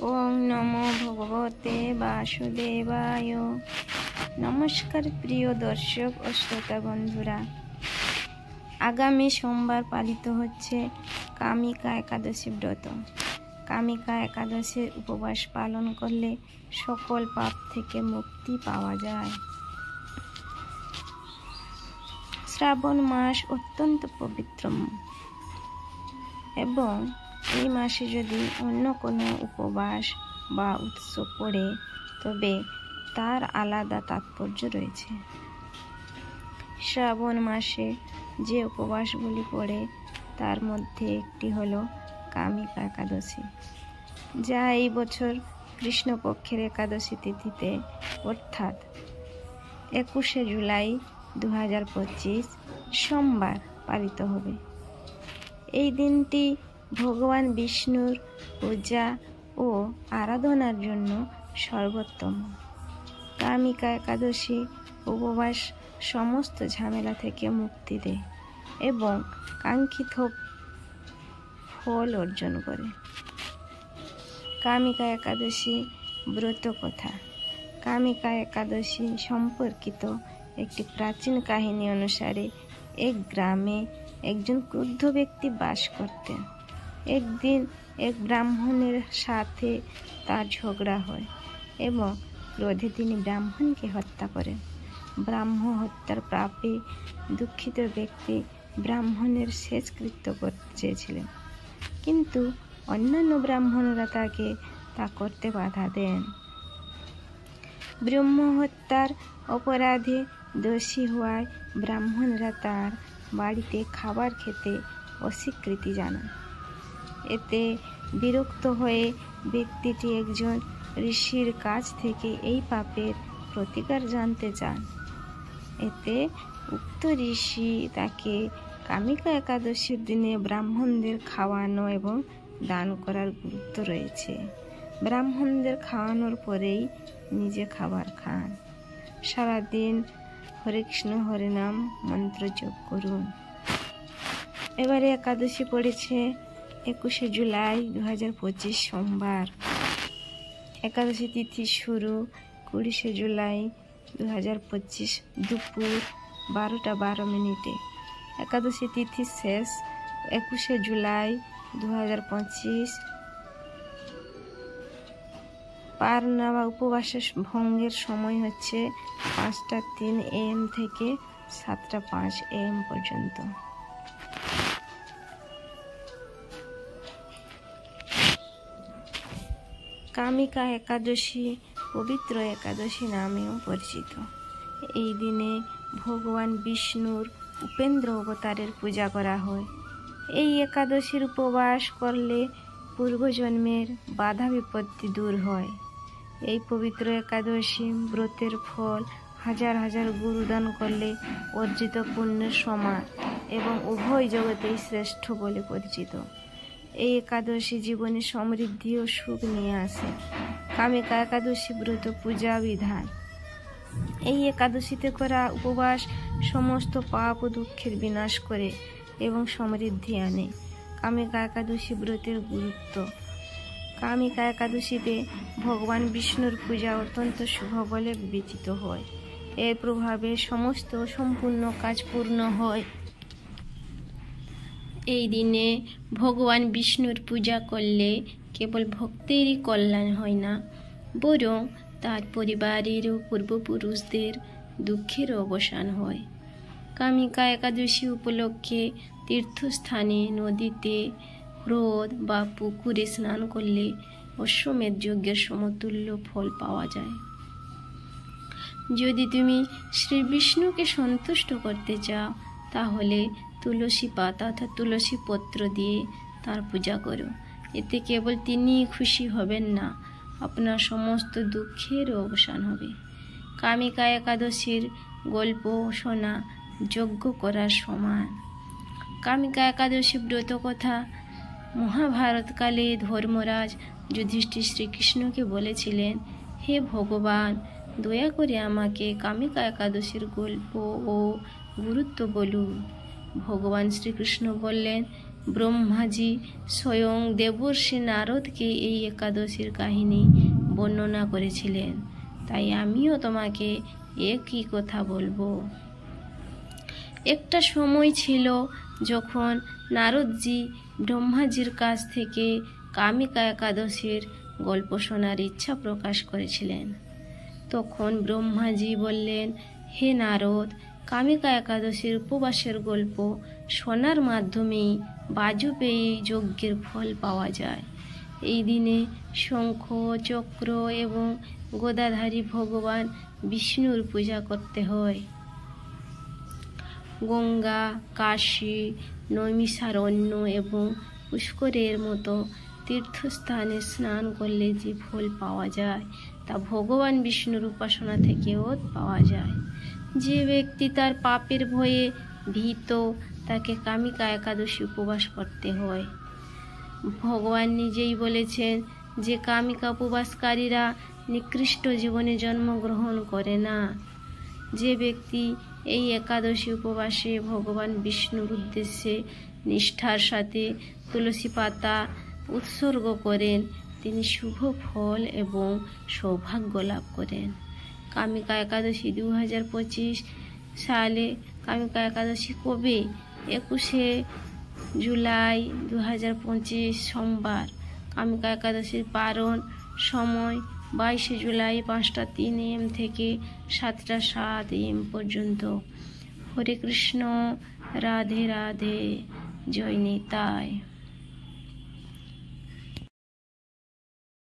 ওং নমো ভগবতে বাসুদেবায়। নমস্কার প্রিয় দর্শক ও শ্রোতা বন্ধুরা, আগামী সোমবার পালিত হচ্ছে কামিকা একাদশী ব্রত। কামিকা একাদশীর উপবাস পালন করলে সকল পাপ থেকে মুক্তি পাওয়া যায়। শ্রাবণ মাস অত্যন্ত পবিত্র এবং এই মাসে যদি অন্য কোনো উপবাস বা উৎসব পড়ে তবে তার আলাদা তাৎপর্য রয়েছে। শ্রাবণ মাসে যে উপবাসগুলি পড়ে তার মধ্যে একটি হলো কামিকা একাদশী, যা এই বছর কৃষ্ণপক্ষের একাদশী তিথিতে অর্থাৎ 21শে জুলাই 2025 সোমবার পালিত হবে। এই দিনটি ভগবান বিষ্ণুর পূজা ও আরাধনার জন্য সর্বোত্তম। কামিকা একাদশী উপবাস সমস্ত ঝামেলা থেকে মুক্তি দেয় এবং কাঙ্ক্ষিত ফল অর্জন করে। কামিকা একাদশী ব্রত কথা। কামিকা একাদশী সম্পর্কিত একটি প্রাচীন কাহিনী অনুসারে এক গ্রামে একজন ক্রুদ্ধ ব্যক্তি বাস করতেন। একদিন এক ব্রাহ্মণের সাথে তার ঝগড়া হয় এবং ক্রোধে তিনি ব্রাহ্মণকে হত্যা করেন। ব্রাহ্মণ হত্যার পাপে দুঃখিত ব্যক্তি ব্রাহ্মণের শেষকৃত্য করতে চেয়েছিলেন, কিন্তু অন্যান্য ব্রাহ্মণরা তাকে তা করতে বাধা দেন। ব্রহ্ম হত্যার অপরাধে দোষী হওয়ায় ব্রাহ্মণরা তার বাড়িতে খাবার খেতে অস্বীকৃতি জানান। এতে বিরক্ত হয়ে ব্যক্তিটি একজন ঋষির কাছ থেকে এই পাপের প্রতিকার জানতে চান। এতে উক্ত ঋষি তাকে কামিকা একাদশীর দিনে ব্রাহ্মণদের খাওয়ানো এবং দান করার গুরুত্ব রয়েছে। ব্রাহ্মণদের খাওয়ানোর পরেই নিজে খাবার খান। সারাদিন হরে কৃষ্ণ হরে নাম মন্ত্র জপ করুন। এবারে একাদশী পড়েছে 21শে জুলাই 2025 সোমবার। একাদশী তিথি শুরু 20শে জুলাই 2025 দুপুর 12টা 12 মিনিটে। একাদশী তিথি শেষ 21শে জুলাই 2025। পারনা বা উপবাসের ভঙ্গের সময় হচ্ছে 5টা 3 AM থেকে 7টা 5 AM পর্যন্ত। কামিকা একাদশী পবিত্র একাদশী নামেও পরিচিত। এই দিনে ভগবান বিষ্ণুর উপেন্দ্র অবতারের পূজা করা হয়। এই একাদশীর উপবাস করলে পূর্বজন্মের বাধা বিপত্তি দূর হয়। এই পবিত্র একাদশী ব্রতের ফল হাজার হাজার গুরুদান করলে অর্জিত পুণ্যের সমান এবং উভয় জগতেই শ্রেষ্ঠ বলে পরিচিত। এই একাদশী জীবনে সমৃদ্ধি ও সুখ নিয়ে আসে। কামিকা একাদশী ব্রত পূজা বিধান। এই একাদশীতে করা উপবাস সমস্ত পাপ ও দুঃখের বিনাশ করে এবং সমৃদ্ধি আনে। কামিকা একাদশী ব্রতের গুরুত্ব। কামিকা একাদশীতে ভগবান বিষ্ণুর পূজা অত্যন্ত শুভ বলে বিবেচিত হয়। এর প্রভাবে সমস্ত সম্পূর্ণ কাজ পূর্ণ হয়। এই দিনে ভগবান বিষ্ণুর পূজা করলে কেবল ভক্তেরই কল্যাণ হয় না, বরং তার পরিবারের ও পূর্বপুরুষদের দুঃখের অবসান হয়। কামিকা একাদশী উপলক্ষে তীর্থস্থানে, নদীতে, হ্রদ বা পুকুরে স্নান করলে অশ্বমেধ যজ্ঞের সমতুল্য ফল পাওয়া যায়। যদি তুমি শ্রী বিষ্ণুকে সন্তুষ্ট করতে চাও তাহলে তুলসী পাতা অর্থাৎ তুলসী পত্র দিয়ে তার পূজা করো। এতে কেবল তিনিই খুশি হবেন না, আপনার সমস্ত দুঃখের অবসান হবে। কামিকা একাদশীর গল্প শোনা যজ্ঞ করার সমান। কামিকা একাদশী ব্রত কথা। মহাভারতকালে ধর্মরাজ যুধিষ্ঠির শ্রীকৃষ্ণকে বলেছিলেন, হে ভগবান, দয়া করে আমাকে কামিকা একাদশীর গল্প ও গুরুত্ব বলুন। ভগবান শ্রীকৃষ্ণ বললেন, ব্রহ্মাজি স্বয়ং দেবর্ষি নারদকে এই একাদশীর কাহিনী বর্ণনা করেছিলেন, তাই আমিও তোমাকে একই কথা বলবো। একটা সময় ছিল যখন নারদজি ব্রহ্মাজির কাছ থেকে কামিকা একাদশীর গল্প শোনার ইচ্ছা প্রকাশ করেছিলেন। তখন ব্রহ্মাজি বললেন, হে নারদ, কামিকা একাদশীর উপবাসের গল্প শোনার মাধ্যমেই বাজপেয়ী যজ্ঞের ফল পাওয়া যায়। এই দিনে শঙ্খ, চক্র এবং গদাধারী ভগবান বিষ্ণুর পূজা করতে হয়। গঙ্গা, কাশী, নৈমিষারণ্য এবং পুষ্করের মতো তীর্থস্থানে স্নান করলে যে ফল পাওয়া যায় তা ভগবান বিষ্ণুর উপাসনা থেকেও পাওয়া যায়। যে ব্যক্তি তার পাপের ভয়ে ভীত, তাকে কামিকা একাদশী উপবাস করতে হয়। ভগবান নিজেই বলেছেন যে কামিকা উপবাসকারীরা নিকৃষ্ট জীবনে জন্মগ্রহণ করে না। যে ব্যক্তি এই একাদশী উপবাসে ভগবান বিষ্ণুর উদ্দেশ্যে নিষ্ঠার সাথে তুলসী পাতা উৎসর্গ করেন, তিনি শুভ ফল এবং সৌভাগ্য লাভ করেন। কামিকা একাদশী 2025 সালে কামিকা একাদশী কবে? 21শে জুলাই 2025 সোমবার। কামিকা একাদশীর পারণ সময় 22শে জুলাই 5টা 3 AM থেকে 7টা 7 AM পর্যন্ত। হরে কৃষ্ণ, রাধে রাধে, জয় নিতাই।